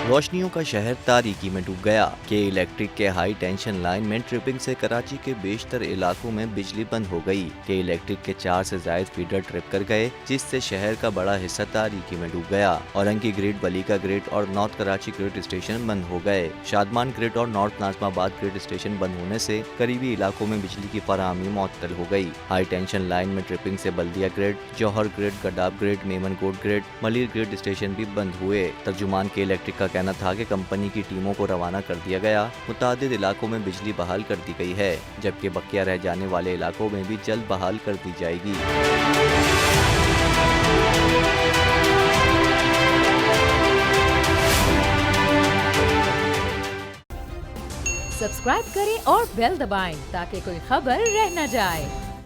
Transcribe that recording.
रोशनियों का शहर तारीकी में डूब गया। के इलेक्ट्रिक के हाई टेंशन लाइन में ट्रिपिंग से कराची के बेशतर इलाकों में बिजली बंद हो गई। के इलेक्ट्रिक के 4 से ज्यादा फीडर ट्रिप कर गए, जिससे शहर का बड़ा हिस्सा तारीकी में डूब गया। औरंगी ग्रिड, बलीका ग्रिड और नॉर्थ कराची ग्रिड स्टेशन बंद हो गए। शादमान ग्रिड और नॉर्थ नाजमाबाद ग्रिड स्टेशन बंद होने से करीबी इलाकों में बिजली की फराहमी मुअत्तल हो गई। हाई टेंशन लाइन में ट्रिपिंग से Baldia grid, Jauhar grid, Gadap grid, Memonkot grid, Malir grid station भी बंद हुए। तर्जुमान के इलेक्ट्रिक का कहना था कि कंपनी की टीमों को रवाना कर दिया गया। मुतादिद इलाकों में बिजली बहाल कर दी गई है, जबकि बकिया रह जाने वाले इलाकों में भी जल्द बहाल कर दी जाएगी। सब्सक्राइब करें और बेल दबाएं ताकि कोई खबर रह न जाए।